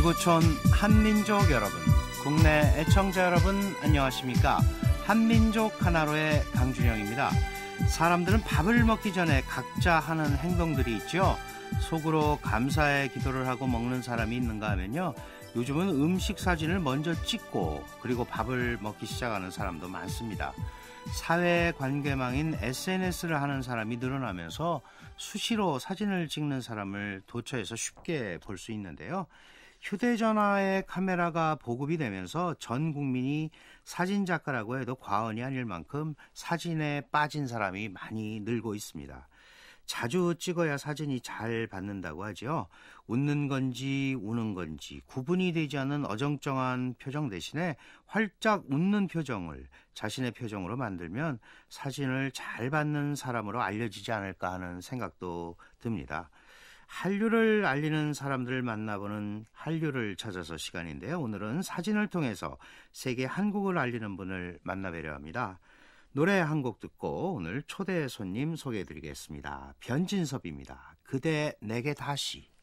지구촌 한민족 여러분, 국내 애청자 여러분 안녕하십니까? 한민족 하나로의 강준영입니다. 사람들은 밥을 먹기 전에 각자 하는 행동들이 있죠. 속으로 감사의 기도를 하고 먹는 사람이 있는가 하면요, 요즘은 음식 사진을 먼저 찍고 그리고 밥을 먹기 시작하는 사람도 많습니다. 사회관계망인 SNS를 하는 사람이 늘어나면서 수시로 사진을 찍는 사람을 도처에서 쉽게 볼 수 있는데요. 휴대전화의 카메라가 보급이 되면서 전 국민이 사진작가라고 해도 과언이 아닐 만큼 사진에 빠진 사람이 많이 늘고 있습니다. 자주 찍어야 사진이 잘 받는다고 하죠. 웃는 건지 우는 건지 구분이 되지 않는 어정쩡한 표정 대신에 활짝 웃는 표정을 자신의 표정으로 만들면 사진을 잘 받는 사람으로 알려지지 않을까 하는 생각도 듭니다. 한류를 알리는 사람들을 만나보는 한류를 찾아서 시간인데요. 오늘은 사진을 통해서 세계 한국을 알리는 분을 만나뵈려 합니다. 노래 한 곡 듣고 오늘 초대 손님 소개해드리겠습니다. 변진섭입니다. 그대 내게 다시.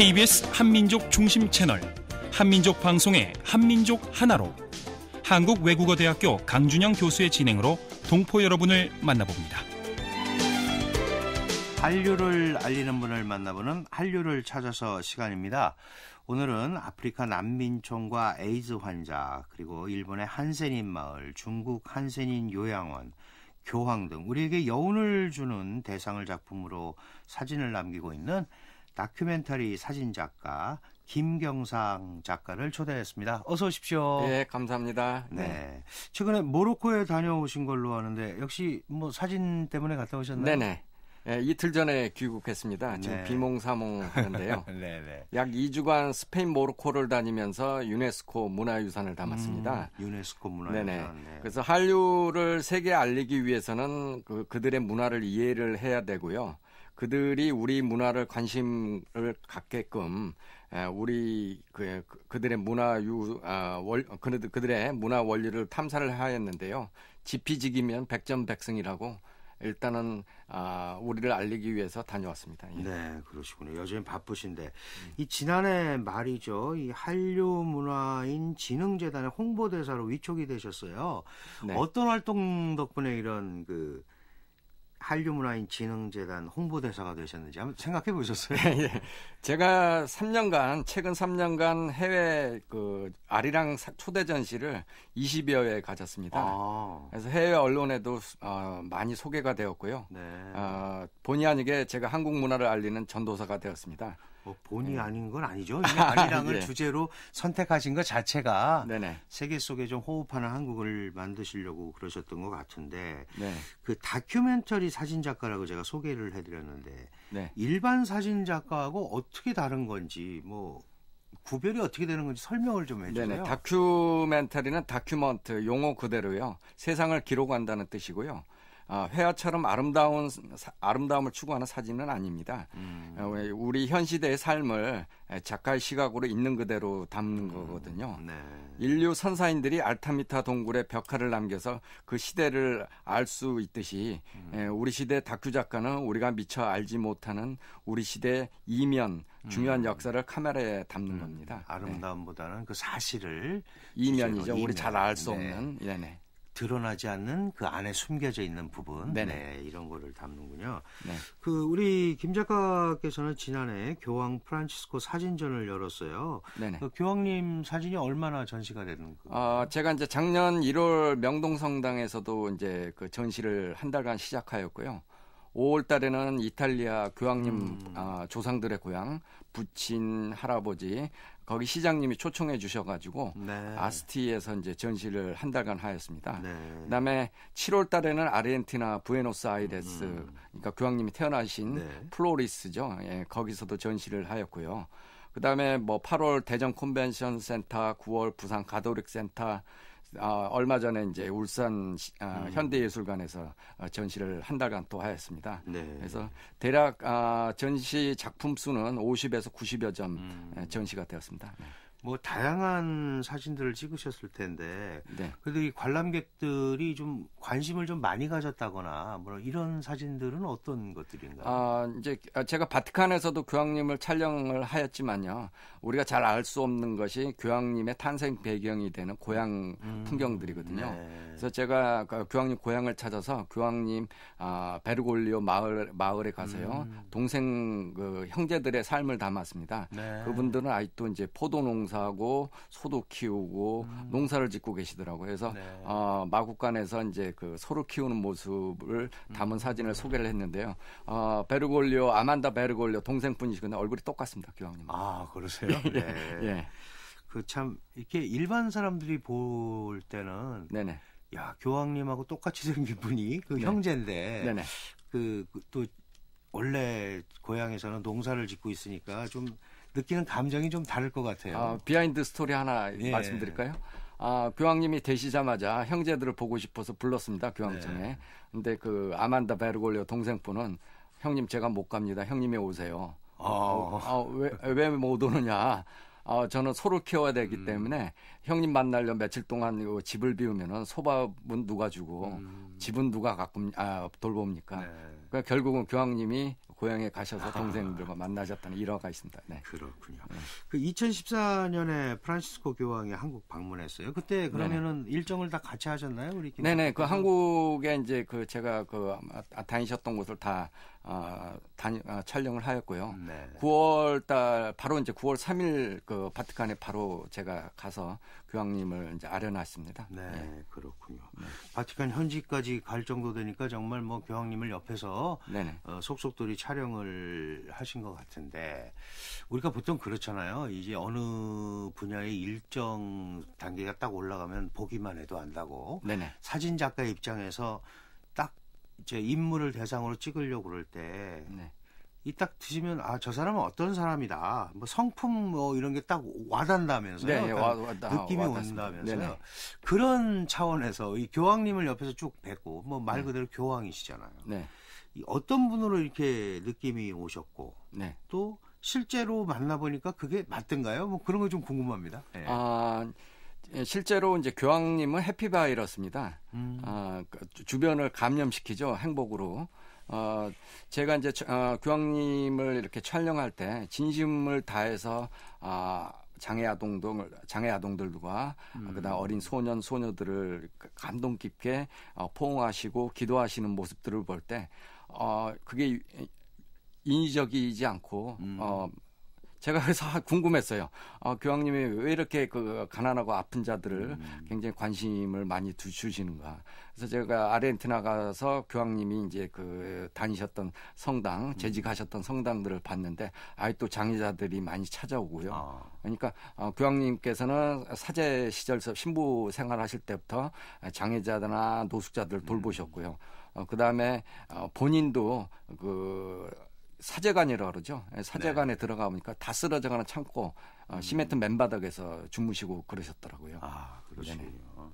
KBS 한민족 중심 채널 한민족 방송의 한민족 하나로 한국외국어대학교 강준영 교수의 진행으로 동포 여러분을 만나봅니다. 한류를 알리는 분을 만나보는 한류를 찾아서 시간입니다. 오늘은 아프리카 난민촌과 에이즈 환자, 그리고 일본의 한센인 마을, 중국 한센인 요양원, 교황 등 우리에게 여운을 주는 대상을 작품으로 사진을 남기고 있는 다큐멘터리 사진작가 김경상 작가를 초대했습니다. 어서 오십시오. 네, 감사합니다. 네. 최근에 모로코에 다녀오신 걸로 아는데 역시 뭐 사진 때문에 갔다 오셨나요? 네네. 네, 이틀 전에 귀국했습니다. 지금 네. 비몽사몽 하는데요. 네네. 약 2주간 스페인 모로코를 다니면서 유네스코 문화유산을 담았습니다. 유네스코 문화유산. 네네. 네. 그래서 한류를 세계에 알리기 위해서는 그들의 문화를 이해를 해야 되고요. 그들이 우리 문화를 관심을 갖게끔 우리 그들의 그들의 문화 원리를 탐사를 하였는데요. 지피지기면 백전백승이라고 일단은 우리를 알리기 위해서 다녀왔습니다. 예. 네, 그러시군요. 여전히 바쁘신데 이 지난해 말이죠. 이 한류 문화인 진흥재단의 홍보대사로 위촉이 되셨어요. 네. 어떤 활동 덕분에 이런 그 한류 문화인 진흥재단 홍보대사가 되셨는지 한번 생각해 보셨어요? 예. 제가 최근 3년간 해외 아리랑 초대 전시를 20여 회 가졌습니다. 그래서 해외 언론에도 많이 소개가 되었고요. 네. 본의 아니게 제가 한국 문화를 알리는 전도사가 되었습니다. 뭐 본의 아닌 건 아니죠. 아리랑을 예. 주제로 선택하신 것 자체가 네네. 세계 속에 좀 호흡하는 한국을 만드시려고 그러셨던 것 같은데 네. 그 다큐멘터리 사진작가라고 제가 소개를 해드렸는데 네. 일반 사진작가하고 어떻게 다른 건지 뭐 구별이 어떻게 되는 건지 설명을 좀 해주세요. 네네. 다큐멘터리는 다큐먼트 용어 그대로요. 세상을 기록한다는 뜻이고요. 회화처럼 아름다움을 추구하는 사진은 아닙니다. 우리 현 시대의 삶을 작가의 시각으로 있는 그대로 담는 거거든요. 네. 인류 선사인들이 알타미타 동굴에 벽화를 남겨서 그 시대를 알 수 있듯이 우리 시대 다큐 작가는 우리가 미처 알지 못하는 우리 시대의 이면, 중요한 역사를 카메라에 담는 겁니다. 아름다움보다는 그 사실을 이면이죠. 우리 이면. 잘 알 수 네. 없는. 네네. 드러나지 않는 그 안에 숨겨져 있는 부분, 네네. 네, 이런 거를 담는군요. 네. 그 우리 김 작가께서는 지난해 교황 프란치스코 사진전을 열었어요. 네네. 그 교황님 사진이 얼마나 전시가 되는 거예요? 제가 이제 작년 1월 명동성당에서도 이제 그 전시를 한 달간 시작하였고요. 5월 달에는 이탈리아 교황님 조상들의 고향 부친 할아버지 거기 시장님이 초청해 주셔가지고 네. 아스티에서 이제 전시를 한 달간 하였습니다. 네. 그다음에 7월 달에는 아르헨티나 부에노스아이레스 그러니까 교황님이 태어나신 네. 플로리스죠. 예, 거기서도 전시를 하였고요. 그다음에 뭐 8월 대전 컨벤션 센터, 9월 부산 가톨릭 센터, 얼마 전에 이제 울산 현대예술관에서 전시를 한 달간 또 하였습니다. 네. 그래서 대략 전시 작품 수는 50에서 90여 점 전시가 되었습니다. 네. 뭐 다양한 사진들을 찍으셨을 텐데 네. 그래도 이 관람객들이 좀 관심을 좀 많이 가졌다거나 뭐 이런 사진들은 어떤 것들인가요? 이제 제가 바티칸에서도 교황님을 촬영을 하였지만요. 우리가 잘 알 수 없는 것이 교황님의 탄생 배경이 되는 고향 풍경들이거든요. 네. 그래서 제가 교황님 고향을 찾아서 교황님 베르골리오 마을에 가서요. 동생 형제들의 삶을 담았습니다. 네. 그분들은 아직도 이제 포도 농사하고 소도 키우고 농사를 짓고 계시더라고요. 그래서 네. 마국간에서 이제 그 소를 키우는 모습을 담은 사진을 소개를 했는데요. 베르골리오 아만다 베르골리오 동생분이시거든요. 얼굴이 똑같습니다, 교황님. 아, 그러세요? 네. 예. 그 참 이렇게 일반 사람들이 볼 때는 네네. 야, 교황님하고 똑같이 생긴 분이 그 네. 형제인데 네네. 또 원래 고향에서는 농사를 짓고 있으니까 좀 느끼는 감정이 좀 다를 것 같아요. 비하인드 스토리 하나 예. 말씀드릴까요? 교황님이 되시자마자 형제들을 보고 싶어서 불렀습니다. 교황청에. 네. 근데 그 아만다 베르골리오 동생분은 형님 제가 못 갑니다. 형님이 오세요. 왜 못 오느냐? 저는 소를 키워야 되기 때문에 형님 만나려면 며칠 동안 집을 비우면은 소밥은 누가 주고 집은 누가 가끔 돌봅니까? 네. 그러니까 결국은 교황님이 고향에 가셔서 동생들과 만나셨다는 일화가 있습니다. 네. 그렇군요. 그 2014년에 프란시스코 교황이 한국 방문했어요. 그때 그러면은 일정을 다 같이 하셨나요, 우리? 네네. 그 한국에 이제 그 제가 그 다니셨던 곳을 다 촬영을 하였고요. 네. 9월달 바로 이제 9월 3일 그 바티칸에 바로 제가 가서 교황님을 이제 아련했습니다. 네, 그렇군요. 네. 바티칸 현지까지 갈 정도 되니까 정말 뭐 교황님을 옆에서 속속들이 촬영을 하신 것 같은데 우리가 보통 그렇잖아요. 이제 어느 분야의 일정 단계가 딱 올라가면 보기만 해도 안다고. 네네. 사진 작가 입장에서 딱 이제 인물을 대상으로 찍으려고 그럴 때. 네. 이 딱 드시면 저 사람은 어떤 사람이다. 뭐 성품 뭐 이런 게 딱 와닿는다면서요. 네, 느낌이 온다면서요. 네네. 그런 차원에서 이 교황님을 옆에서 쭉 뵙고 뭐 말 그대로 교황이시잖아요. 네. 이 어떤 분으로 이렇게 느낌이 오셨고 네. 또 실제로 만나보니까 그게 맞던가요? 뭐 그런 거 좀 궁금합니다. 네. 실제로 이제 교황님은 해피바이러스입니다. 주변을 감염시키죠. 행복으로. 제가 이제 교황님을 이렇게 촬영할 때 진심을 다해서 장애 아동들과 그다음 어린 소년 소녀들을 감동 깊게 포옹하시고 기도하시는 모습들을 볼 때 그게 인위적이지 않고 제가 그래서 궁금했어요. 교황님이 왜 이렇게 그 가난하고 아픈 자들을 굉장히 관심을 많이 주시는가. 그래서 제가 아르헨티나 가서 교황님이 이제 그 다니셨던 성당, 재직하셨던 성당들을 봤는데 아직도 장애자들이 많이 찾아오고요. 그러니까 교황님께서는 사제 시절서 신부 생활하실 때부터 장애자나 노숙자들 돌보셨고요. 그다음에 본인도 그 사제관이라고 그러죠. 사제관에 들어가 보니까 다 쓰러져가는 창고 시멘트 맨바닥에서 주무시고 그러셨더라고요. 그러시군요.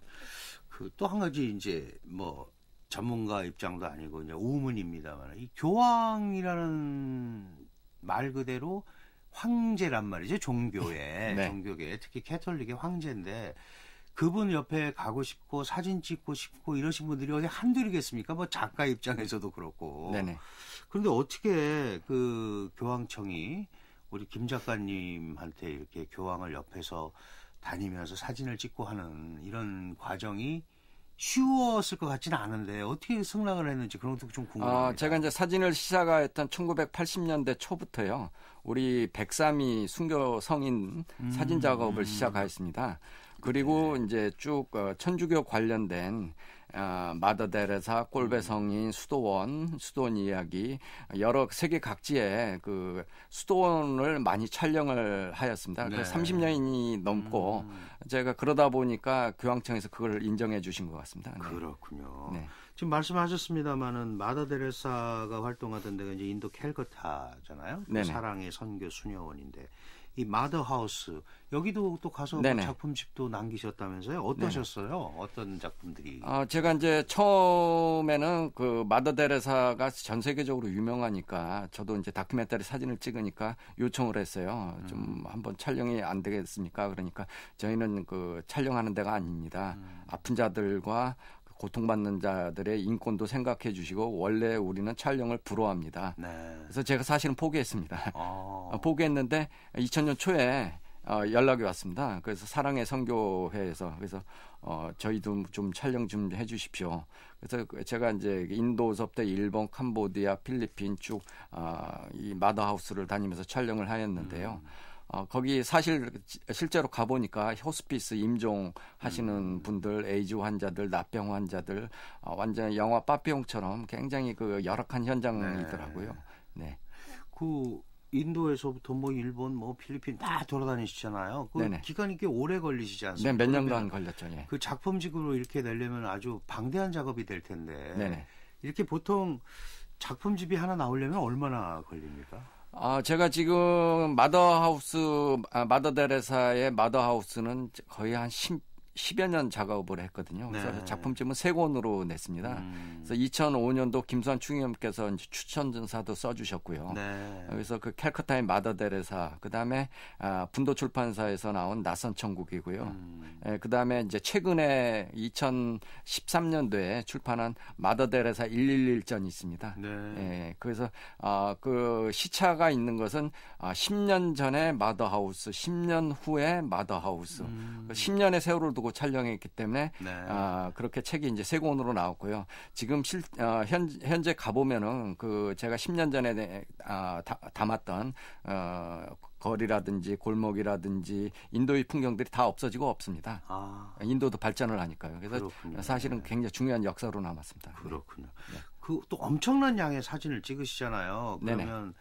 그 또 한 가지 이제 뭐 전문가 입장도 아니고 이제 우문입니다만 이 교황이라는 말 그대로 황제란 말이죠. 종교에 종교계 특히 캐톨릭의 황제인데 그분 옆에 가고 싶고 사진 찍고 싶고 이러신 분들이 어디 한둘이겠습니까? 뭐 작가 입장에서도 그렇고. 네네. 그런데 어떻게 그 교황청이 우리 김 작가님한테 이렇게 교황을 옆에서 다니면서 사진을 찍고 하는 이런 과정이 쉬웠을 것 같지는 않은데 어떻게 승낙을 했는지 그런 것도 좀 궁금합니다. 제가 이제 사진을 시작했던 1980년대 초부터요. 우리 103위 순교 성인 사진 작업을 시작하였습니다. 그리고 이제 쭉 천주교 관련된 마더 데레사, 꼴베 성인, 수도원 이야기 여러 세계 각지의 그 수도원을 많이 촬영을 하였습니다. 그래서 30년이 넘고 제가 그러다 보니까 교황청에서 그걸 인정해 주신 것 같습니다. 네. 그렇군요. 네. 지금 말씀하셨습니다마는 마더 데레사가 활동하던 데가 이제 인도 캘커타잖아요. 그 사랑의 선교 수녀원인데. 이 마더 하우스 여기도 또 가서 작품집도 남기셨다면서요? 어떠셨어요? 네네. 어떤 작품들이? 제가 이제 처음에는 그 마더 데레사가 전 세계적으로 유명하니까 저도 이제 다큐멘터리 사진을 찍으니까 요청을 했어요. 좀 한번 촬영이 안 되겠습니까? 그러니까 저희는 그 촬영하는 데가 아닙니다. 아픈 자들과 고통받는 자들의 인권도 생각해 주시고 원래 우리는 촬영을 불허합니다. 그래서 제가 사실은 포기했습니다. 포기했는데 2000년 초에 연락이 왔습니다. 그래서 사랑의 선교회에서 그래서 저희도 좀 촬영 좀 해주십시오. 그래서 제가 이제 인도서부터 일본, 캄보디아, 필리핀 쭉 이 마더하우스를 다니면서 촬영을 하였는데요. 거기 사실 실제로 가보니까 호스피스 임종하시는 분들, 에이즈 환자들, 납병 환자들, 완전 영화 빠삐용처럼 굉장히 그 열악한 현장이더라고요. 네. 그 인도에서부터 뭐 일본, 뭐 필리핀 다 돌아다니시잖아요. 그 기간이 꽤 오래 걸리시지 않습니까? 네, 몇 년간 걸렸죠. 예. 그 작품집으로 이렇게 내려면 아주 방대한 작업이 될 텐데 이렇게 보통 작품집이 하나 나오려면 얼마나 걸립니까? 제가 지금 마더 데레사의 마더 하우스는 거의 한 10여 년 작업을 했거든요. 그래서 네. 작품집은 3권으로 냈습니다. 그래서 2005년도 김수환 총리님께서 이제 추천전사도 써주셨고요. 네. 그래서 그 캘커타의 마더 데레사, 그 다음에 분도 출판사에서 나온 낯선 천국이고요. 그다음에 이제 최근에 2013년도에 출판한 마더 데레사 111전이 있습니다. 네. 예, 그래서 그 시차가 있는 것은 10년 전에 마더하우스, 10년 후에 마더하우스, 10년의 세월을 두고 촬영했기 때문에 네. 그렇게 책이 이제 3권으로 나왔고요. 지금 현재 가보면은 그 제가 10년 전에 담았던 거리라든지 골목이라든지 인도의 풍경들이 다 없어지고 없습니다. 인도도 발전을 하니까요. 그래서 그렇군요. 사실은 굉장히 중요한 역사로 남았습니다. 그렇군요. 네. 그 또 엄청난 양의 사진을 찍으시잖아요. 그러면 네네.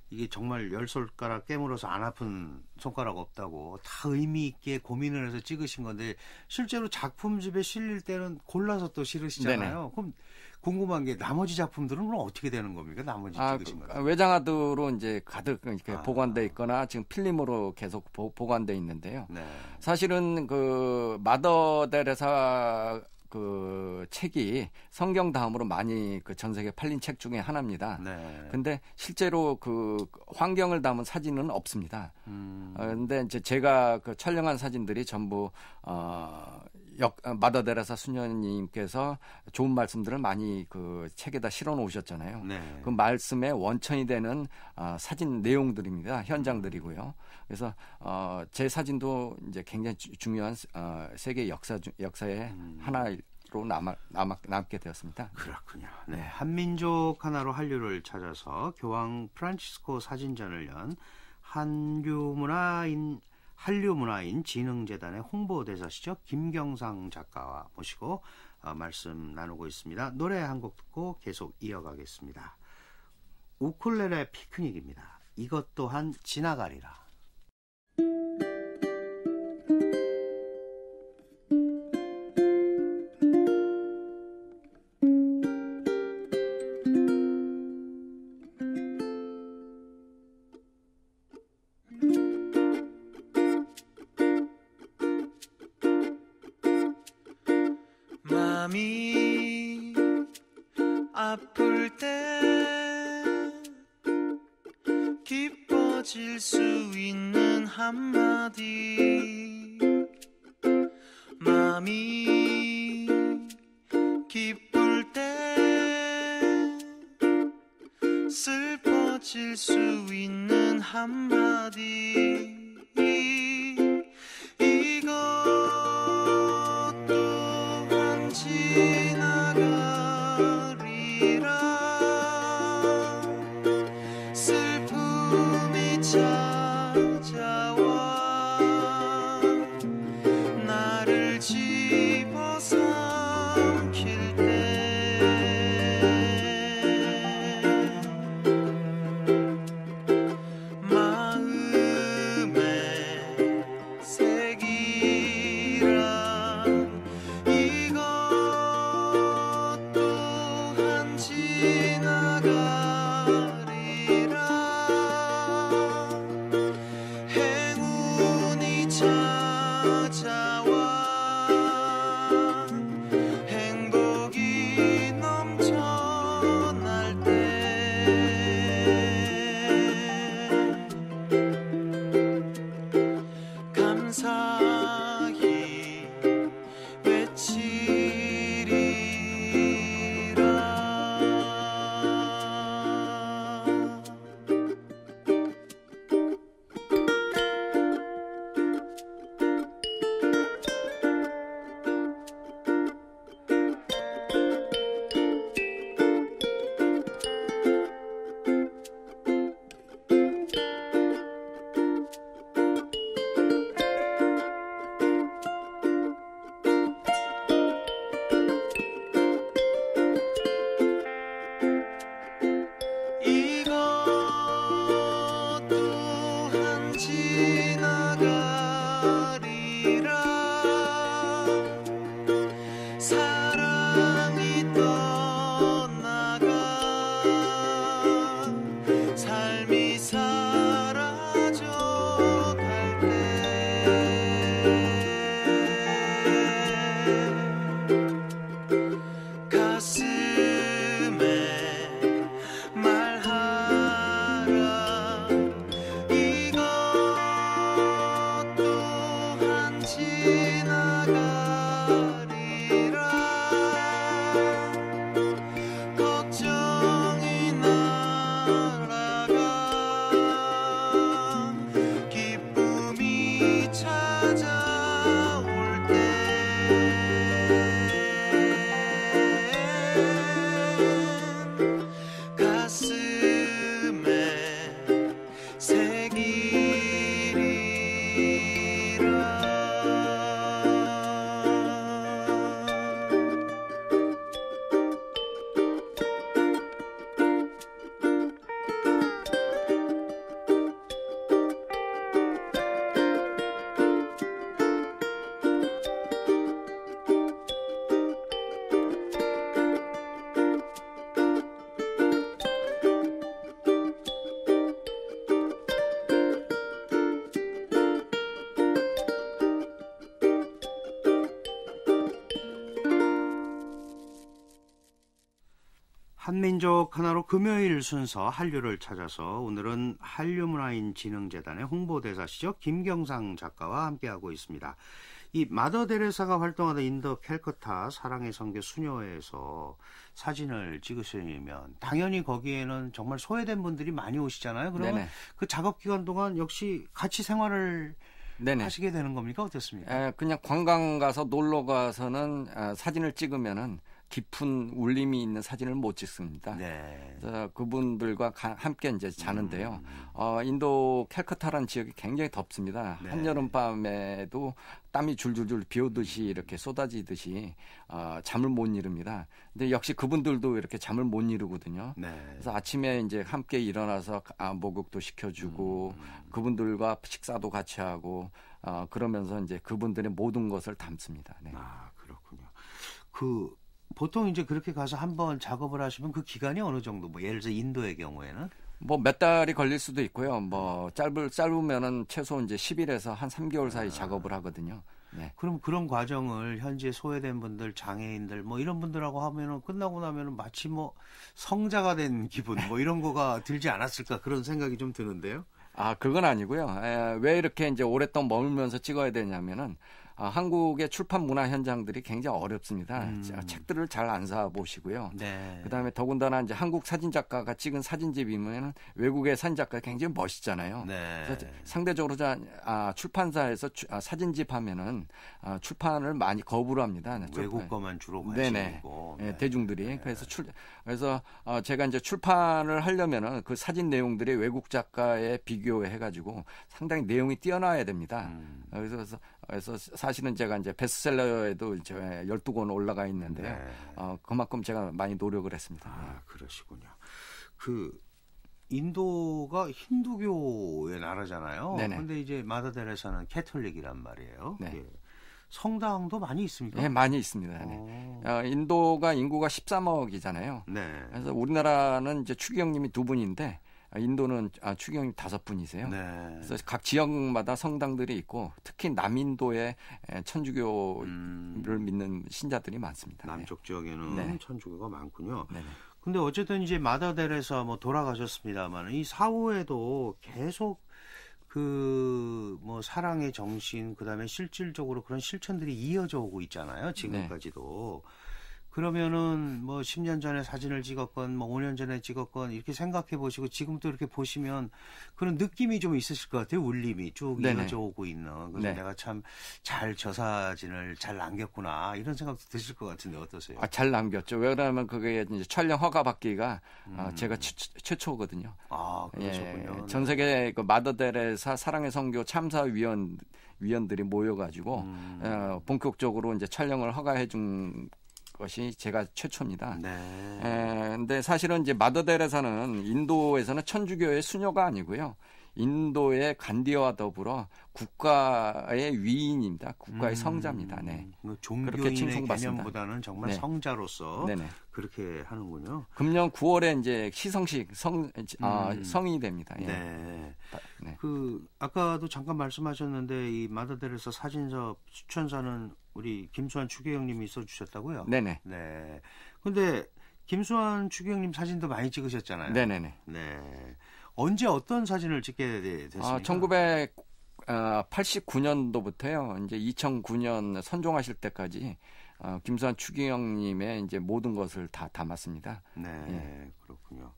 이게 정말 10손가락 깨물어서 안 아픈 손가락 없다고 다 의미 있게 고민을 해서 찍으신 건데 실제로 작품집에 실릴 때는 골라서 또 실으시잖아요. 그럼 궁금한 게 나머지 작품들은 그럼 어떻게 되는 겁니까? 나머지 찍으신 거. 외장하드로 이제 가득 이렇게 보관돼 있거나 지금 필름으로 계속 보관돼 있는데요. 네. 사실은 그 마더 데레사 그 책이 성경 다음으로 많이 그 전 세계 팔린 책 중에 하나입니다. 네. 근데 실제로 그 환경을 담은 사진은 없습니다. 근데 이제 제가 그 촬영한 사진들이 전부 마더 데레사 수녀님께서 좋은 말씀들을 많이 그 책에다 실어 놓으셨잖아요. 네. 그 말씀의 원천이 되는 사진 내용들입니다. 현장들이고요. 그래서 제 사진도 이제 굉장히 중요한 세계 역사의 하나로 남게 되었습니다. 그렇군요. 네, 한민족 하나로 한류를 찾아서 교황 프란치스코 사진전을 연 한류문화인 진흥재단의 홍보대사시죠. 김경상 작가와 모시고 말씀 나누고 있습니다. 노래 한 곡 듣고 계속 이어가겠습니다. 우쿨렐레 피크닉입니다. 이것 또한 지나가리라. 마음이 아플 때 기뻐질 수 있는 한마디 마음이 기쁠 때 슬퍼질 수 있는 한마디 슬픔이 찾아와 나를 집어삼킬 때 마음에 새기라 이것 한민족 하나로 금요일 순서 한류를 찾아서 오늘은 한류문화인진흥재단의 홍보대사시죠. 김경상 작가와 함께하고 있습니다. 이 마더 데레사가 활동하던 인도 캘커타 사랑의 성교 수녀회에서 사진을 찍으시면 당연히 거기에는 정말 소외된 분들이 많이 오시잖아요. 그러면 네네. 그 작업 기간 동안 역시 같이 생활을 네네. 하시게 되는 겁니까? 어떻습니까? 그냥 관광 가서 놀러 가서는 사진을 찍으면은 깊은 울림이 있는 사진을 못 찍습니다. 네. 그래서 그분들과 함께 이제 자는데요. 인도 캘커타라는 지역이 굉장히 덥습니다. 네. 한여름 밤에도 땀이 줄줄줄 비오듯이 이렇게 쏟아지듯이 잠을 못 이룹니다. 근데 역시 그분들도 이렇게 잠을 못 이루거든요. 네. 그래서 아침에 이제 함께 일어나서 목욕도 시켜주고 그분들과 식사도 같이 하고 그러면서 이제 그분들의 모든 것을 담습니다. 네. 아, 그렇군요. 보통 이제 그렇게 가서 한번 작업을 하시면 그 기간이 어느 정도? 뭐 예를 들어 인도의 경우에는 뭐 몇 달이 걸릴 수도 있고요. 뭐 짧으면은 최소 이제 10일에서 한 3개월 사이 작업을 하거든요. 네. 그럼 그런 과정을 현지에 소외된 분들, 장애인들 뭐 이런 분들하고 하면은 끝나고 나면은 마치 뭐 성자가 된 기분 뭐 이런 거가 들지 않았을까 그런 생각이 좀 드는데요. 그건 아니고요. 왜 이렇게 이제 오랫동안 머물면서 찍어야 되냐면은 한국의 출판 문화 현장들이 굉장히 어렵습니다. 책들을 잘 안 사 보시고요. 네. 그다음에 더군다나 이제 한국 사진 작가가 찍은 사진집이면 외국의 사진 작가 굉장히 멋있잖아요. 네. 그래서 상대적으로 출판사에서 사진집 하면은 출판을 많이 거부를 합니다. 외국 거만 주로 네네. 관심이고. 네. 대중들이 그래서 제가 이제 출판을 하려면은 그 사진 내용들이 외국 작가에 비교해 가지고 상당히 내용이 뛰어나야 됩니다. 그래서 사실은 제가 이제 베스트셀러에도 이제 12권 올라가 있는데요. 네. 그만큼 제가 많이 노력을 했습니다. 아, 그러시군요. 인도가 힌두교의 나라잖아요. 네네. 근데 이제 마더데레사는 캐톨릭이란 말이에요. 네. 예. 성당도 많이 있습니까? 네, 많이 있습니다. 네. 인도가 인구가 13억이잖아요. 네. 그래서 우리나라는 이제 추기경님이 2분인데 인도는 추기경님 5분이세요. 네. 그래서 각 지역마다 성당들이 있고 특히 남인도에 천주교를 믿는 신자들이 많습니다. 남쪽 지역에는 네. 천주교가 많군요. 네. 근데 어쨌든 이제 마더데레사 뭐 돌아가셨습니다만 이 사후에도 계속 뭐 사랑의 정신 그다음에 실질적으로 그런 실천들이 이어져 오고 있잖아요. 지금까지도. 그러면은 뭐 10년 전에 사진을 찍었건 뭐 5년 전에 찍었건 이렇게 생각해 보시고 지금 또 이렇게 보시면 그런 느낌이 좀 있으실 것 같아요. 울림이 쭉 네네. 이어져 오고 있는. 그래서 네. 내가 참 잘 저 사진을 잘 남겼구나 이런 생각도 드실 것 같은데 어떠세요? 잘 남겼죠. 왜 그러면 그게 이제 촬영 허가 받기가 제가 최초거든요. 아, 그러셨군요. 전 세계 그 마더데레사 사랑의 성교 참사 위원들이 모여가지고 본격적으로 이제 촬영을 허가해 준 것이 제가 최초입니다. 네. 근데 사실은 이제 마더데레사는 인도에서는 천주교의 수녀가 아니고요. 인도의 간디와 더불어 국가의 위인입니다. 국가의 성자입니다. 네. 그렇게 종교인의 칭송받습니다. 개념보다는 정말 네. 성자로서 네네. 그렇게 하는군요. 금년 9월에 이제 시성식 성이 됩니다. 예. 네. 네. 아까도 잠깐 말씀하셨는데 이 마더데레사 사진첩 추천사는 우리 김수환 추기경님이 써주셨다고요? 네네. 네. 근데 김수환 추기경님 사진도 많이 찍으셨잖아요. 네네네. 네. 언제 어떤 사진을 찍게 됐습니까? 1989년도부터요. 이제 2009년 선종하실 때까지 김수환 추기경님의 이제 모든 것을 다 담았습니다. 네, 예. 그렇군요.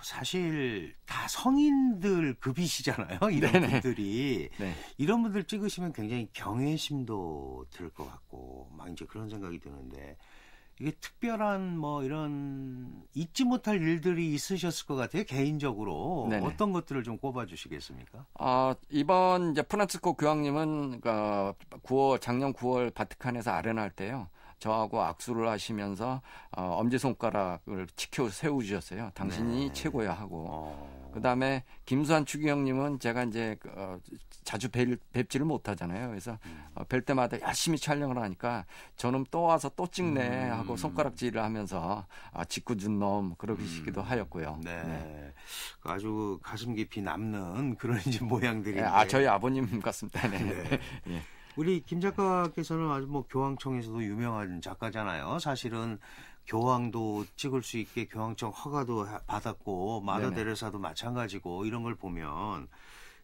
사실 다 성인들 급이시잖아요. 이런 네네. 분들이 네. 이런 분들 찍으시면 굉장히 경외심도 들 것 같고 막 이제 그런 생각이 드는데 이게 특별한 뭐 이런 잊지 못할 일들이 있으셨을 것 같아요. 개인적으로 네네. 어떤 것들을 좀 꼽아주시겠습니까? 이번 이제 프란치스코 교황님은 작년 9월 바티칸에서 아련할 때요. 저하고 악수를 하시면서 엄지손가락을 치켜 세우셨어요. 당신이 네. 최고야 하고. 그다음에 김수환 추기경님은 제가 이제 자주 뵙지를 못하잖아요. 그래서 뵐 때마다 열심히 촬영을 하니까 저는 또 와서 또 찍네 하고 손가락질을 하면서 짓궂은 놈 그러시기도 하였고요. 네. 네. 아주 가슴 깊이 남는 그런 이제 모양들이. 저희 아버님 같습니다. 네. 네. 예. 우리 김 작가께서는 아주 뭐 교황청에서도 유명한 작가잖아요. 사실은 교황도 찍을 수 있게 교황청 허가도 받았고 마더 네네. 데레사도 마찬가지고 이런 걸 보면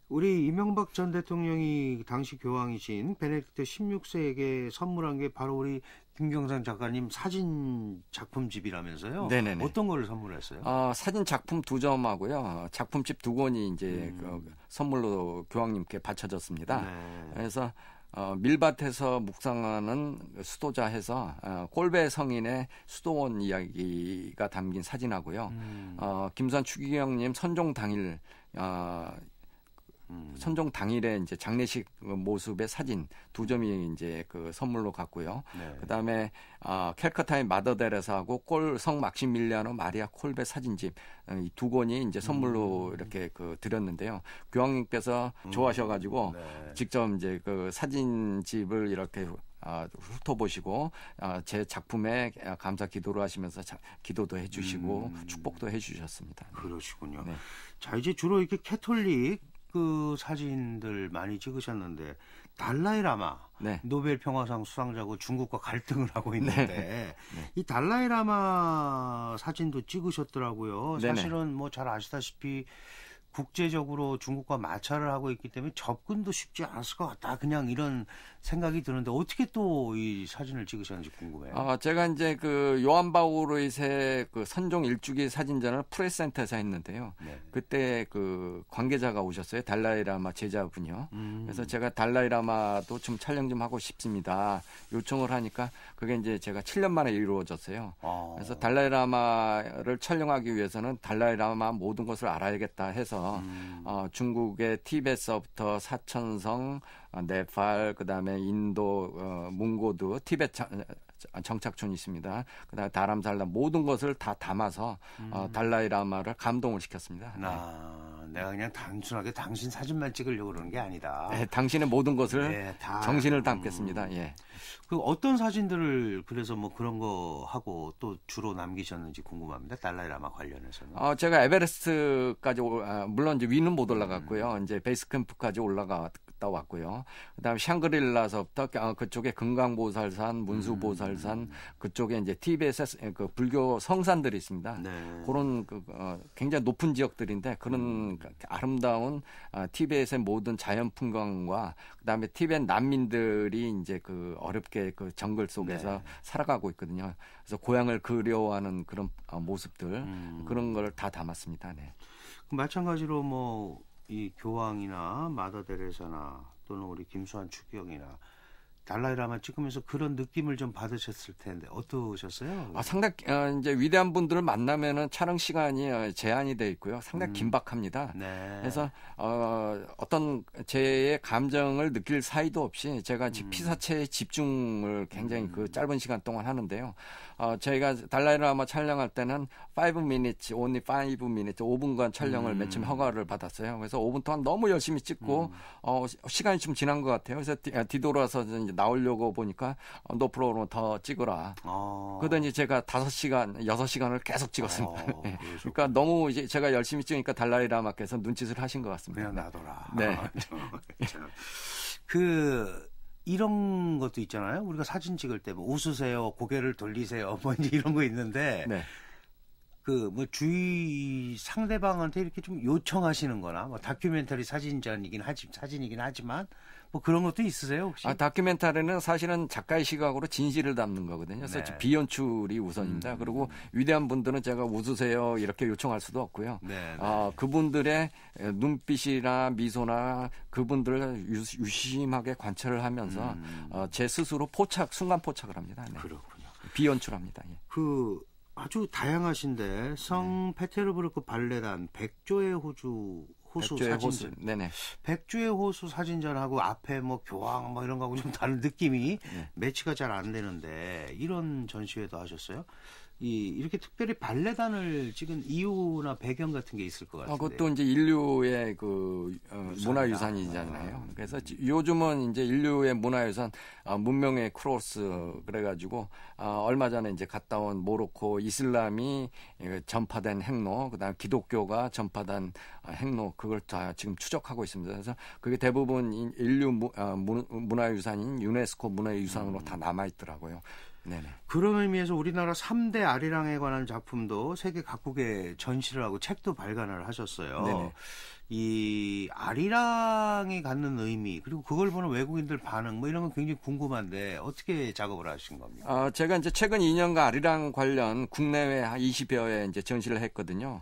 우리 이명박 전 대통령이 당시 교황이신 베네딕트 16세에게 선물한 게 바로 우리 김경삼 작가님 사진 작품집이라면서요. 네네네. 어떤 거를 선물했어요? 사진 작품 2점하고요. 작품집 2권이 이제 그 선물로 교황님께 바쳐졌습니다. 네. 그래서 밀밭에서 묵상하는 수도자 해서 꼴배 성인의 수도원 이야기가 담긴 사진하고요. 김수환 추기경님 선종 당일 선종 당일에 이제 장례식 모습의 사진 2점이 이제 그 선물로 갔고요. 네. 그다음에 캘커타의 마더 데레사하고 성 막시밀리아노 마리아 콜베 사진집 이 2권이 이제 선물로 이렇게 그 드렸는데요. 교황님께서 좋아하셔가지고 네. 직접 이제 그 사진집을 이렇게 훑어보시고 제 작품에 감사 기도를 하시면서 기도도 해주시고 축복도 해주셨습니다. 그러시군요. 네. 자, 이제 주로 이렇게 캐톨릭 그 사진들 많이 찍으셨는데 달라이 라마 네. 노벨 평화상 수상자고 중국과 갈등을 하고 있는데 이 달라이 라마 사진도 찍으셨더라고요. 네네. 사실은 뭐 잘 아시다시피 국제적으로 중국과 마찰을 하고 있기 때문에 접근도 쉽지 않았을 것 같다. 그냥 이런 생각이 드는데 어떻게 또 이 사진을 찍으셨는지 궁금해요. 제가 이제 그 요한 바오로이세 그 선종 일주기 사진전을 프레스센터에서 했는데요. 네. 그때 그 관계자가 오셨어요. 달라이라마 제자분이요. 그래서 제가 달라이라마도 좀 촬영 좀 하고 싶습니다. 요청을 하니까 그게 이제 제가 7년 만에 이루어졌어요. 그래서 달라이라마를 촬영하기 위해서는 달라이라마 모든 것을 알아야겠다 해서 중국의 티벳서부터 사천성, 네팔, 그다음에 인도, 몽고드, 티벳 정착촌이 있습니다. 그다음에 다람살람 모든 것을 다 담아서 달라이라마를 감동을 시켰습니다. 내가 그냥 단순하게 당신 사진만 찍으려고 그러는 게 아니다. 네, 당신의 모든 것을 네, 다 정신을 담겠습니다. 예. 그 어떤 사진들을 그래서 뭐 그런 거 하고 또 주로 남기셨는지 궁금합니다. 달라이라마 관련해서는. 제가 에베레스트까지 물론 이제 위는 못 올라갔고요. 이제 베이스 캠프까지 올라갔다 왔고요. 그다음에 샹그릴라서부터 그쪽에 금강보살산, 문수보살산 그쪽에 이제 티베트의 그 불교 성산들이 있습니다. 네. 그런 굉장히 높은 지역들인데 그런 아름다운 티베트의 모든 자연 풍광과 그다음에 티베트 난민들이 이제 그 어렵게 그 정글 속에서 살아가고 있거든요. 그래서 고향을 그리워하는 그런 모습들 그런 걸 다 담았습니다. 네. 마찬가지로 뭐 이 교황이나 마더 데레사나 또는 우리 김수환 추기경이나 달라이라마 찍으면서 그런 느낌을 좀 받으셨을 텐데 어떠셨어요? 상당히 이제 위대한 분들을 만나면은 촬영 시간이 제한이 돼 있고요. 상당히 긴박합니다. 네. 그래서 어떤 제 감정을 느낄 사이도 없이 제가 피사체에 집중을 굉장히 그 짧은 시간 동안 하는데요. 저희가 달라이라마 촬영할 때는 5 minutes, only 5 minutes, 5분간 촬영을 맨 처음 허가를 받았어요. 그래서 5분 동안 너무 열심히 찍고 시간이 좀 지난 것 같아요. 그래서 뒤돌아서 이제 나오려고 보니까 너 프로그램 더 찍어라. 그러더니 제가 5시간, 6시간을 계속 찍었습니다. 그러니까 너무 이제 제가 열심히 찍으니까 달라이라마께서 눈짓을 하신 것 같습니다. 그냥 놔둬라. 네. 이런 것도 있잖아요. 우리가 사진 찍을 때 뭐 웃으세요, 고개를 돌리세요, 뭐 이제 이런 거 있는데 네. 그 뭐 주위 상대방한테 이렇게 좀 요청하시는 거나 뭐 다큐멘터리 사진이긴 하지만 뭐 그런 것도 있으세요, 혹시? 다큐멘터리는 사실은 작가의 시각으로 진실을 담는 거거든요. 그래서 네. 비연출이 우선입니다. 그리고 위대한 분들은 제가 웃으세요 이렇게 요청할 수도 없고요. 네. 그분들의 눈빛이나 미소나 그분들을 유심하게 관찰을 하면서 제 스스로 순간 포착을 합니다. 네. 그렇군요. 비연출합니다. 예. 그 아주 다양하신데 성페테르부르크 발레단 백조의 호수 백조의 사진전. 호수. 네네. 백조의 호수 사진전하고 앞에 뭐 교황 뭐 이런 거하고 좀 다른 느낌이 매치가 잘 안 되는데 이런 전시회도 하셨어요? 이렇게 특별히 발레단을 찍은 이유나 배경 같은 게 있을 것 같은데. 그것도 이제 인류의 그 문화유산이잖아요. 그래서 요즘은 이제 인류의 문화유산 문명의 크로스 그래가지고 얼마 전에 이제 갔다 온 모로코 이슬람이 전파된 행로, 그다음 기독교가 전파된 행로 그걸 다 지금 추적하고 있습니다. 그래서 그게 대부분 인류 문화유산인 유네스코 문화유산으로 다 남아 있더라고요. 네네. 그런 의미에서 우리나라 3대 아리랑에 관한 작품도 세계 각국에 전시를 하고 책도 발간을 하셨어요. 네네. 이 아리랑이 갖는 의미 그리고 그걸 보는 외국인들 반응 뭐 이런 건 굉장히 궁금한데 어떻게 작업을 하신 겁니까? 제가 이제 최근 2년간 아리랑 관련 국내외 한 20여 회 이제 전시를 했거든요.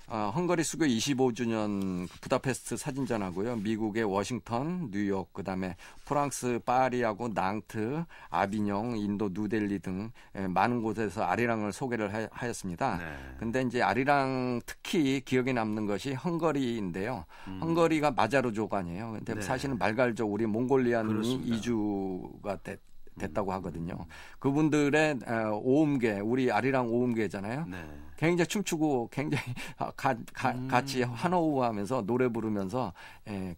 헝가리 수교 25주년 부다페스트 사진전하고요. 미국의 워싱턴, 뉴욕, 그다음에 프랑스 파리하고 낭트, 아비뇽, 인도 누델리 등 많은 곳에서 아리랑을 소개를 하였습니다. 근데 이제 아리랑 특히 기억에 남는 것이 헝가리인데요. 헝가리가 마자르족 아니에요. 근데 네. 사실은 말갈족 우리 몽골리안이 그렇습니다. 이주가 됐다고 하거든요. 그분들의 오음계, 우리 아리랑 오음계잖아요. 네. 굉장히 춤추고 굉장히 같이 환호하면서 노래 부르면서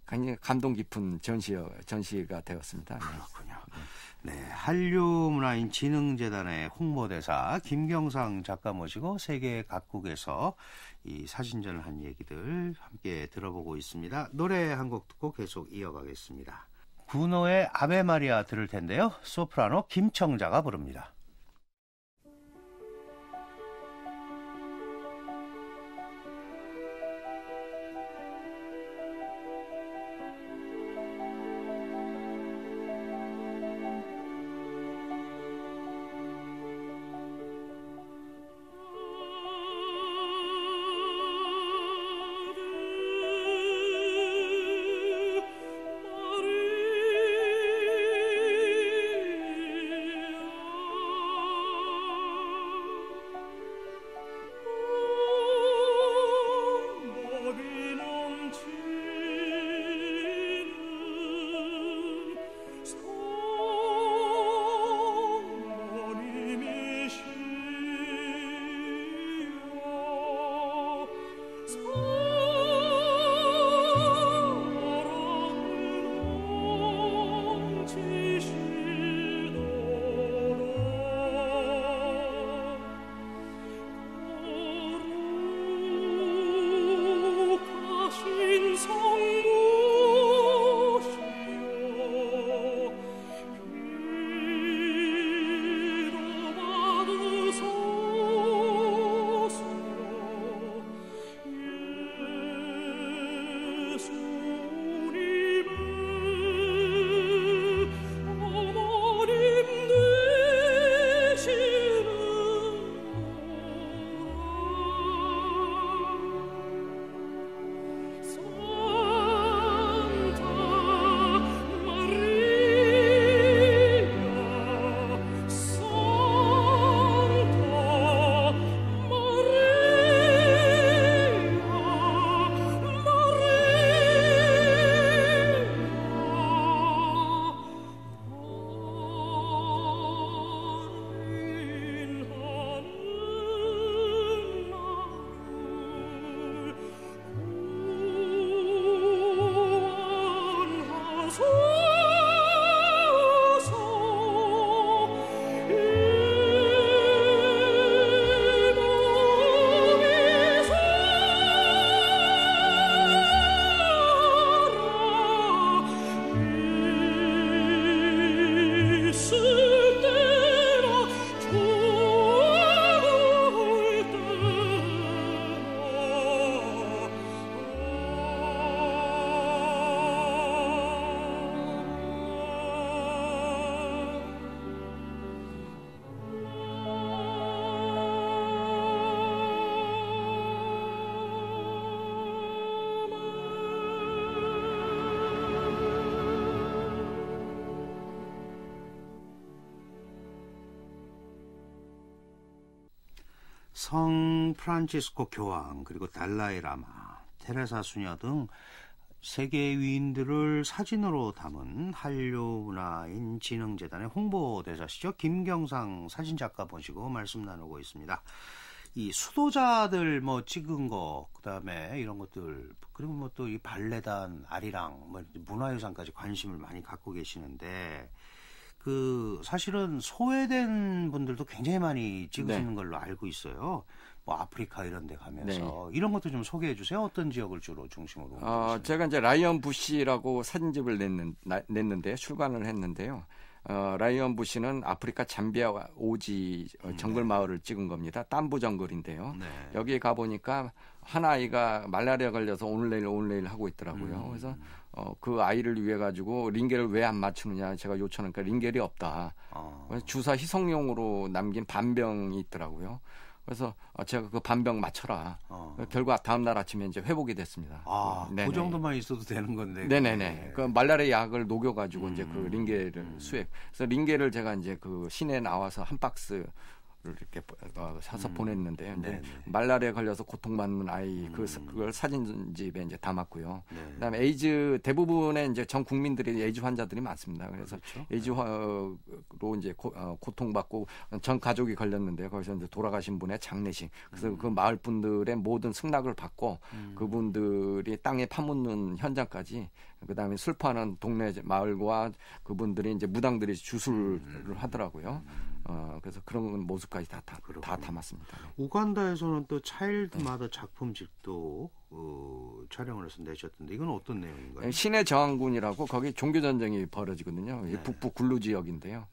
굉장히 감동 깊은 전시가 되었습니다. 그렇군요. 네, 한류문화인진흥재단의 홍보대사 김경상 작가 모시고 세계 각국에서 이 사진전을 한 얘기들 함께 들어보고 있습니다. 노래 한 곡 듣고 계속 이어가겠습니다. 구노의 아베 마리아 들을 텐데요. 소프라노 김청자가 부릅니다. 성 프란치스코 교황 그리고 달라이 라마, 테레사 수녀 등 세계 위인들을 사진으로 담은 한류문화인진흥재단의 홍보대사시죠. 김경상 사진작가 모시고 말씀 나누고 있습니다. 이 수도자들 뭐 찍은 거, 그다음에 이런 것들, 그리고 뭐 또 이 발레단, 아리랑, 뭐 문화유산까지 관심을 많이 갖고 계시는데 그 사실은 소외된 분들도 굉장히 많이 찍으시는 걸로 알고 있어요. 뭐 아프리카 이런 데 가면서 이런 것도 좀 소개해 주세요. 어떤 지역을 주로 중심으로? 제가 이제 라이언 부시라고 사진집을 냈는데 출간을 했는데요. 라이언 부시는 아프리카 잠비아 오지 정글 마을을 찍은 겁니다. 땀부 정글인데요. 네. 여기 가 보니까 한 아이가 말라리아 걸려서 오늘 내일 하고 있더라고요. 그래서 그 아이를 위해 가지고 링겔을 왜 안 맞추느냐 제가 요청하니까 링겔이 없다. 그래서 주사 희석용으로 남긴 반병이 있더라고요. 그래서 제가 그 반병 맞춰라. 결과 다음 날 아침에 이제 회복이 됐습니다. 그 정도만 있어도 되는 건데. 네네네. 그 말라리아 약을 녹여가지고 이제 그 링겔을 수액. 그래서 링겔을 제가 이제 그 시내에 나와서 한 박스를 이렇게 사서 보냈는데요. 이제 말라리아 걸려서 고통받는 아이 그걸 사진집에 이제 담았고요. 그다음에 에이즈 대부분의 이제 전 국민들이 에이즈 환자들이 많습니다. 그래서 그렇죠. 에이즈로 이제 고통받고 전 가족이 걸렸는데요. 거기서 이제 돌아가신 분의 장례식. 그래서 그 마을 분들의 모든 승낙을 받고 그분들이 땅에 파묻는 현장까지 그다음에 슬퍼하는 동네 마을과 그분들이 이제 무당들이 주술을 하더라고요. 그래서 그런 모습까지 다 담았습니다. 네. 우간다에서는 또 차일드 마더 작품집도 촬영을 해서 내셨던데 이건 어떤 내용인가요? 신의 저항군이라고 거기 종교 전쟁이 벌어지거든요. 북부 굴루 지역인데요.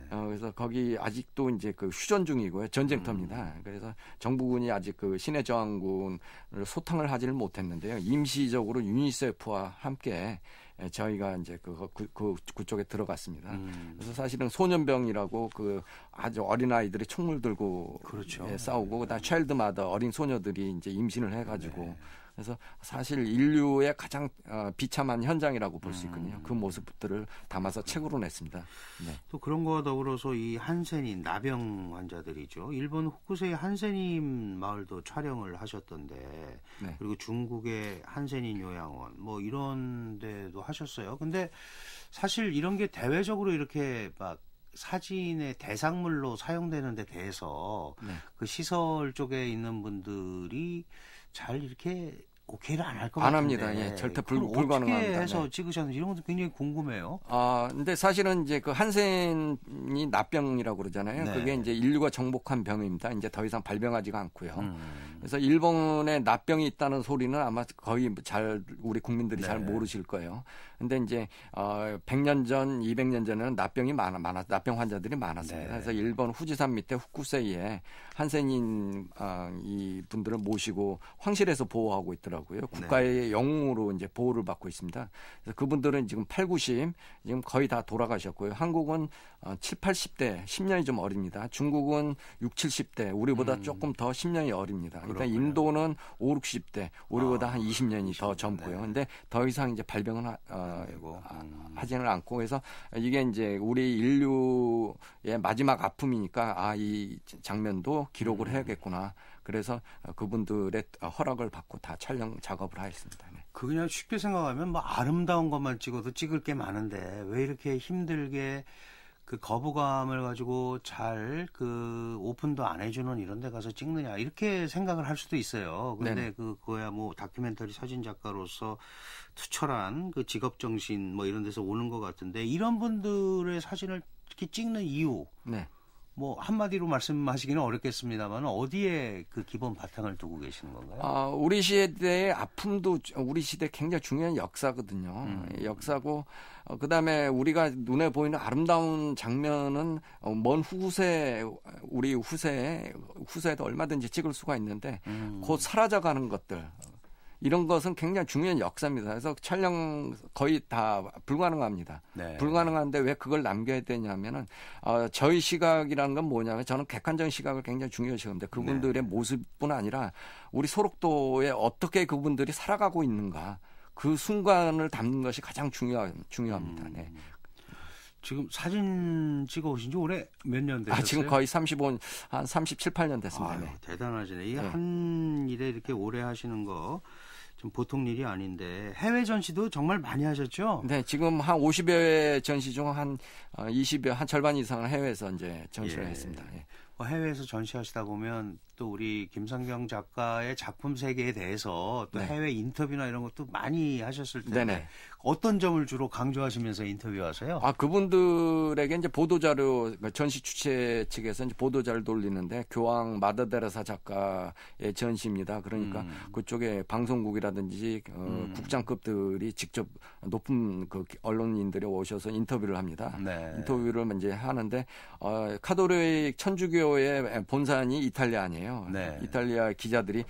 그래서 거기 아직도 이제 그 휴전 중이고요. 전쟁터입니다. 그래서 정부군이 아직 그 신의 저항군을 소탕을 하지를 못했는데요. 임시적으로 유니세프와 함께 저희가 이제 그쪽에 들어갔습니다. 그래서 사실은 소년병이라고 그 아주 어린 아이들이 총을 들고 그렇죠. 싸우고 그다음 차일드마다 어린 소녀들이 이제 임신을 해가지고 그래서 사실 인류의 가장 비참한 현장이라고 볼 수 있거든요. 그 모습들을 담아서 책으로 냈습니다. 네. 또 그런 거와 더불어서 이 한센인 나병 환자들이죠. 일본 후쿠세이 한센인 마을도 촬영을 하셨던데 그리고 중국의 한센인 요양원 뭐 이런 데도 하셨어요. 근데 사실 이런 게 대외적으로 이렇게 막 사진의 대상물로 사용되는 데 대해서 그 시설 쪽에 있는 분들이 잘 이렇게 오케이를 안 할 것 같은데. 안 합니다. 예, 절대 불가능합니다. 어떻게 해서 찍으셨는지 이런 것도 굉장히 궁금해요. 근데 사실은 이제 그 한센이 납병이라고 그러잖아요. 그게 이제 인류가 정복한 병입니다. 이제 더 이상 발병하지가 않고요. 그래서 일본에 납병이 있다는 소리는 아마 거의 잘 우리 국민들이 잘 모르실 거예요. 근데 이제 100년 전, 200년 전에는 납병이 납병 환자들이 많았습니다. 그래서 일본 후지산 밑에 후쿠세이에 한센인 이 분들을 모시고 황실에서 보호하고 있더라고요. 국가의 영웅으로 이제 보호를 받고 있습니다. 그래서 그분들은 지금 8, 90 지금 거의 다 돌아가셨고요. 한국은 7, 80대 10년이 좀 어립니다. 중국은 6, 70대 우리보다 조금 더 10년이 어립니다. 그러니까 인도는 5, 60대 우리보다 한 20년이 더 젊고요. 근데 더 이상 이제 발병은 하지는 않고 그래서 이게 이제 우리 인류의 마지막 아픔이니까 이 장면도 기록을 해야겠구나. 그래서 그분들의 허락을 받고 다 촬영 작업을 하였습니다. 그 그냥 쉽게 생각하면 뭐 아름다운 것만 찍어도 찍을 게 많은데 왜 이렇게 힘들게 그 거부감을 가지고 잘 그 오픈도 안 해주는 이런 데 가서 찍느냐 이렇게 생각을 할 수도 있어요. 근데 그거야 뭐 다큐멘터리 사진 작가로서 투철한 그 직업 정신 뭐 이런 데서 오는 것 같은데 이런 분들의 사진을 이렇게 찍는 이유 뭐 한마디로 말씀하시기는 어렵겠습니다만 어디에 그 기본 바탕을 두고 계시는 건가요? 우리 시대의 아픔도 우리 시대 굉장히 중요한 역사거든요. 역사고 그다음에 우리가 눈에 보이는 아름다운 장면은 먼 우리 후세에도 얼마든지 찍을 수가 있는데 곧 사라져가는 것들 이런 것은 굉장히 중요한 역사입니다. 그래서 촬영 거의 다 불가능합니다. 불가능한데 왜 그걸 남겨야 되냐면은 저희 시각이라는 건 뭐냐면 저는 객관적인 시각을 굉장히 중요시하는데 그분들의 모습뿐 아니라 우리 소록도에 어떻게 그분들이 살아가고 있는가 그 순간을 담는 것이 가장 중요합니다. 지금 사진 찍어 오신 지 올해 몇 년 되셨어요? 지금 거의 한 37, 8년 됐습니다. 대단하시네. 이 한 일에 이렇게 오래 하시는 거 좀 보통 일이 아닌데 해외 전시도 정말 많이 하셨죠? 네, 지금 한 50여 회 전시 중 한 20여 한 절반 이상을 해외에서 이제 전시를 했습니다. 해외에서 전시하시다 보면 또 우리 김성경 작가의 작품 세계에 대해서 또 네. 해외 인터뷰나 이런 것도 많이 하셨을 텐데 네네. 어떤 점을 주로 강조하시면서 인터뷰하세요? 그분들에게 이제 보도자료, 전시 주최 측에서 이제 보도자료를 돌리는데 교황 마더데레사 작가의 전시입니다. 그러니까 그쪽에 방송국이라든지 국장급들이 직접 높은 그 언론인들이 오셔서 인터뷰를 합니다. 네. 인터뷰를 이제 하는데 카톨릭 천주교의 본산이 이탈리아니에요. 네. 이탈리아 기자들이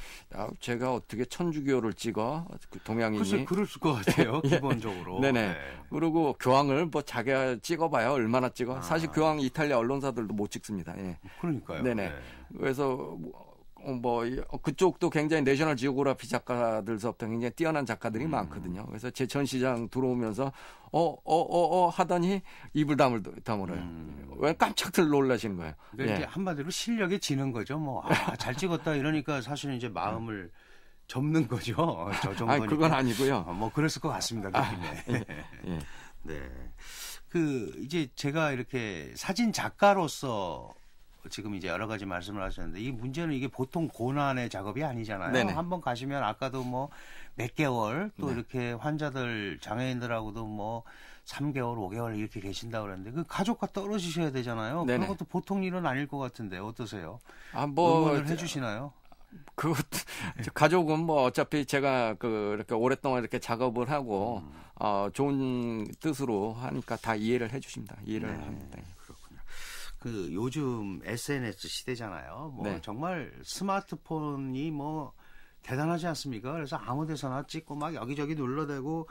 제가 어떻게 천주교를 찍어 그 동양인이 글쎄 그럴 것 같아요. 기본적으로. 네네. 네. 그리고 교황을 뭐 자기가 찍어봐야 얼마나 찍어? 사실 교황 이탈리아 언론사들도 못 찍습니다. 예. 그러니까요. 네네. 네. 그래서 그쪽도 굉장히 내셔널 지오그래피 작가들서부터 굉장히 뛰어난 작가들이 많거든요. 그래서 제 전시장 들어오면서 하더니 입을 다물어요. 왜 깜짝들 놀라시는 거예요. 그러니까 예. 이제 한마디로 실력에 지는 거죠. 잘 찍었다 이러니까 사실은 이제 마음을 접는 거죠. 저 정도니까. 그건 아니고요. 뭐 그랬을 것 같습니다. 느낌에. 예. 네. 이제 제가 이렇게 사진 작가로서 지금 이제 여러 가지 말씀을 하셨는데 이 문제는 이게 보통 고난의 작업이 아니잖아요. 네네. 한번 가시면 아까도 뭐 몇 개월 또 네. 이렇게 환자들 장애인들하고도 뭐 3개월, 5개월 이렇게 계신다고 그러는데 그 가족과 떨어지셔야 되잖아요. 네네. 그런 것도 보통 일은 아닐 것 같은데 어떠세요? 뭐 응원을 해주시나요? 가족은 뭐 어차피 제가 이렇게 오랫동안 이렇게 작업을 하고 좋은 뜻으로 하니까 다 이해를 해주십니다. 이해를 네. 합니다. 그렇군요. 요즘 SNS 시대잖아요. 뭐 네. 정말 스마트폰이 뭐 대단하지 않습니까? 그래서 아무 데서나 찍고 막 여기저기 눌러대고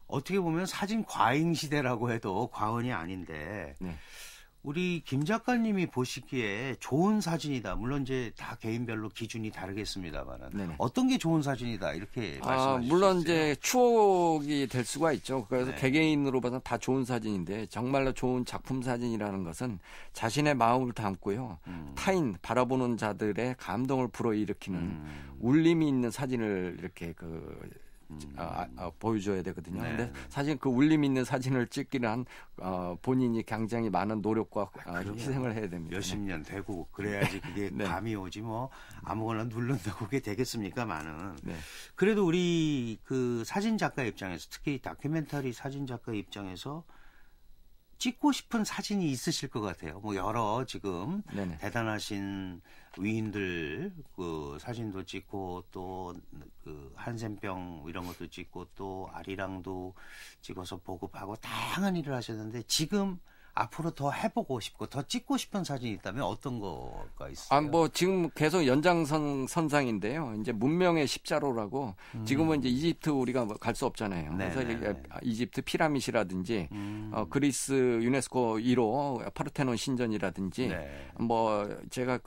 어떻게 보면 사진 과잉 시대라고 해도 과언이 아닌데 네. 우리 김 작가님이 보시기에 좋은 사진이다. 물론 이제 다 개인별로 기준이 다르겠습니다만은 네네. 어떤 게 좋은 사진이다 이렇게 말씀하실 수 물론 있어요? 이제 추억이 될 수가 있죠. 그래서 네. 개개인으로 봐서 다 좋은 사진인데 정말로 좋은 작품 사진이라는 것은 자신의 마음을 담고요. 타인 바라보는 자들의 감동을 불어일으키는 울림이 있는 사진을 이렇게 보여줘야 되거든요. 네. 근데 사실 그 울림 있는 사진을 찍기는 본인이 굉장히 많은 노력과 희생을 해야 됩니다. 몇십 년 되고 그래야지 그게 네. 감이 오지 뭐 아무거나 누른다고 그게 되겠습니까만은 네. 그래도 우리 그 사진 작가 입장에서 특히 다큐멘터리 사진 작가 입장에서 찍고 싶은 사진이 있으실 것 같아요. 뭐 여러 지금 네네. 대단하신 위인들 그 사진도 찍고 또 그 한센병 이런 것도 찍고 또 아리랑도 찍어서 보급하고 다양한 일을 하셨는데 지금 앞으로 더 해보고 싶고 더 찍고 싶은 사진이 있다면 어떤 거가 있어요? 지금 계속 연장선상인데요. 이제 문명의 십자로라고 지금은 이제 이집트 우리가 갈 수 없잖아요. 네, 그래서 네, 네. 이집트 피라밋이라든지 그리스 유네스코 1호 파르테논 신전이라든지 네. 제가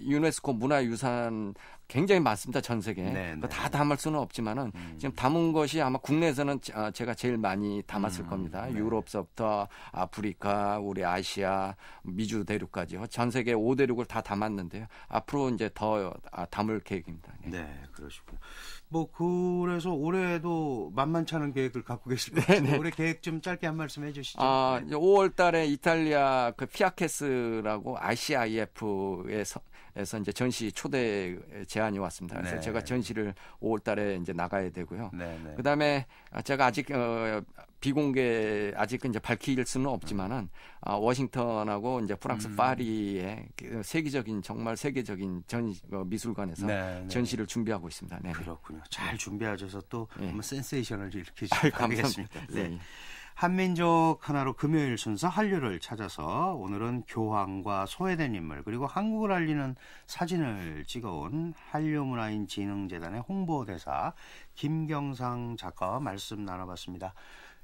유네스코 문화유산 굉장히 많습니다. 전 세계에. 네, 네. 다 담을 수는 없지만은 지금 담은 것이 아마 국내에서는 제가 제일 많이 담았을 겁니다. 네. 유럽서부터 아프리카, 우리 아시아, 미주 대륙까지요. 전 세계 5대륙을 다 담았는데요. 앞으로 이제 더 담을 계획입니다. 네, 그러시고요. 그래서 올해도 만만치 않은 계획을 갖고 계실 것 같은데 올해 계획 좀 짧게 한 말씀 해주시죠. 이제 5월 달에 이탈리아 피아케스라고 ICIF에서 이제 전시 초대 제안이 왔습니다. 그래서 네. 제가 전시를 5월 달에 이제 나가야 되고요. 네, 네. 그다음에 제가 아직 비공개 아직 이제 밝힐 수는 없지만은 워싱턴하고 이제 프랑스 파리의 정말 세계적인 미술관에서 네, 네. 전시를 준비하고 있습니다. 네. 그렇군요. 잘 준비하셔서 또 네. 한번 센세이션을 일으키시기 감사합니다. 바라겠습니다. 네. 네. 한민족 하나로 금요일 순서 한류를 찾아서 오늘은 교황과 소외된 인물 그리고 한국을 알리는 사진을 찍어온 한류문화인진흥재단의 홍보대사 김경상 작가와 말씀 나눠봤습니다.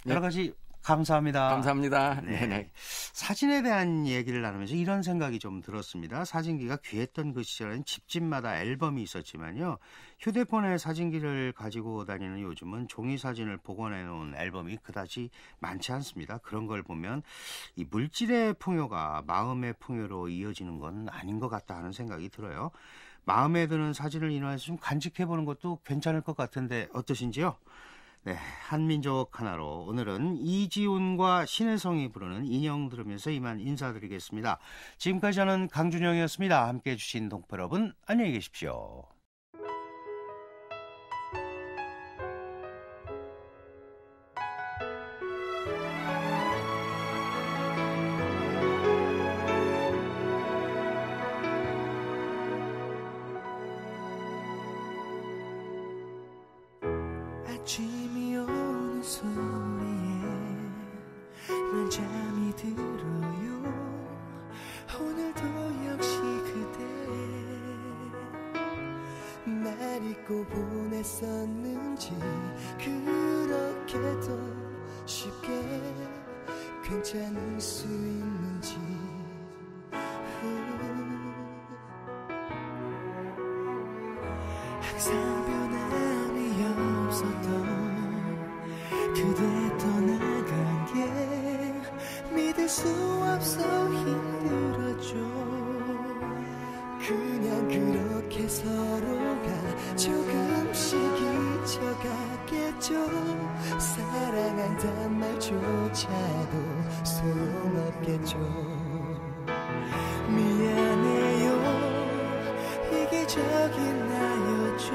여러 가지 감사합니다. 감사합니다. 네. 네네. 사진에 대한 얘기를 나누면서 이런 생각이 좀 들었습니다. 사진기가 귀했던 그 시절에는 집집마다 앨범이 있었지만요. 휴대폰에 사진기를 가지고 다니는 요즘은 종이 사진을 복원해 놓은 앨범이 그다지 많지 않습니다. 그런 걸 보면 이 물질의 풍요가 마음의 풍요로 이어지는 건 아닌 것 같다 하는 생각이 들어요. 마음에 드는 사진을 인화해서 좀 간직해보는 것도 괜찮을 것 같은데 어떠신지요? 네, 한민족 하나로 오늘은 이지훈과 신혜성이 부르는 인형 들으면서 이만 인사드리겠습니다. 지금까지 저는 강준영이었습니다. 함께해 주신 동포 여러분 안녕히 계십시오. 아침이 오는 소리에 난 잠이 들어요. 오늘도 역시 그대 날 잊고 보냈었는지 그렇게도 쉽게 괜찮을 수 있는지 항상 변함이 없었던 그대 떠나간 게 믿을 수 없어 힘들었죠. 그냥 그렇게 서로가 조금씩 잊혀가겠죠. 사랑한단 말조차도 소용없겠죠. 미안해요 이기적인 나였죠.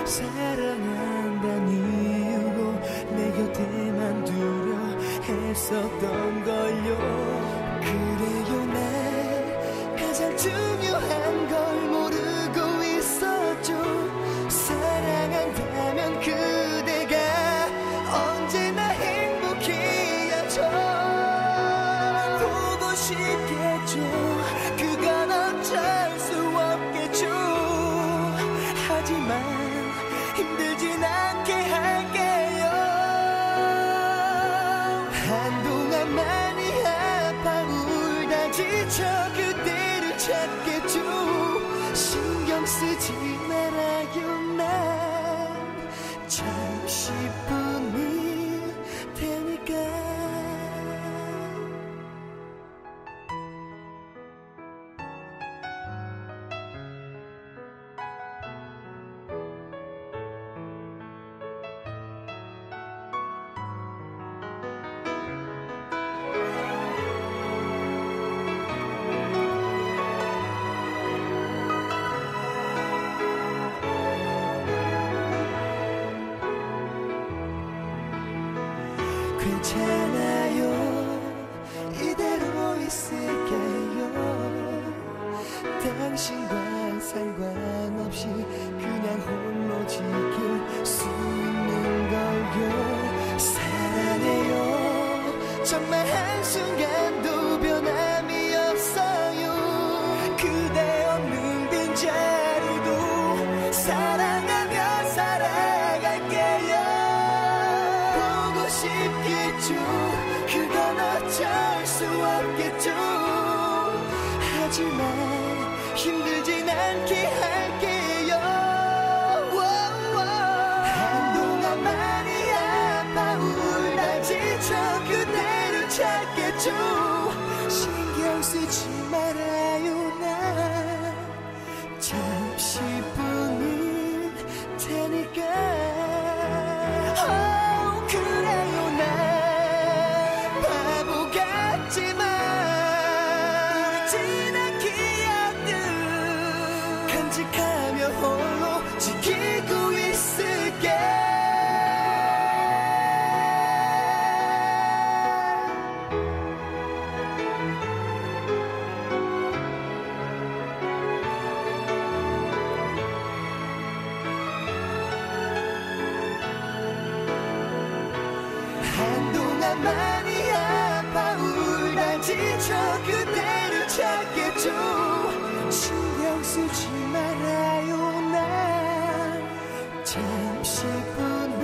사랑한다는 이유로 내 곁에만 두려 했었던 걸요. 그래요 난 가장 중요한 걸 모르고 있었죠. 사랑한다면 그대가 언제나 행복해야죠. 보고 싶겠죠. 그건 어쩔 수 없겠죠. 하지만 힘들진 않게 할게요. 한동안 많이 아파 울다 지쳐 그대를 찾겠죠. 신경 쓰지 말아요. 난 잠시뿐일 테니까. 괜찮아요 이대로 있을게요. 당신과 상관없이 그냥 홀로 지킬 수 있는 걸요. 사랑해요 정말 한순간도 변함이 없어요. 그대 없는 빈자리도 사랑하며 살아갈게요. 보고 싶겠죠. 그건 어쩔 수 없겠죠. 하지만 힘들진 않게 할게요. 한동안 많이 아파 울다 지쳐 그대를 찾겠죠. 신경 쓰지 말아요. 난 잠시뿐일 테니까. 그래요 난 바보 같지만 지난 기억들 간직하며 홀로 지키고 있을게. 한동안 많이 아파 울다 지쳐 그대를 찾겠죠. 신경 쓰지 말아요. 난 잠시뿐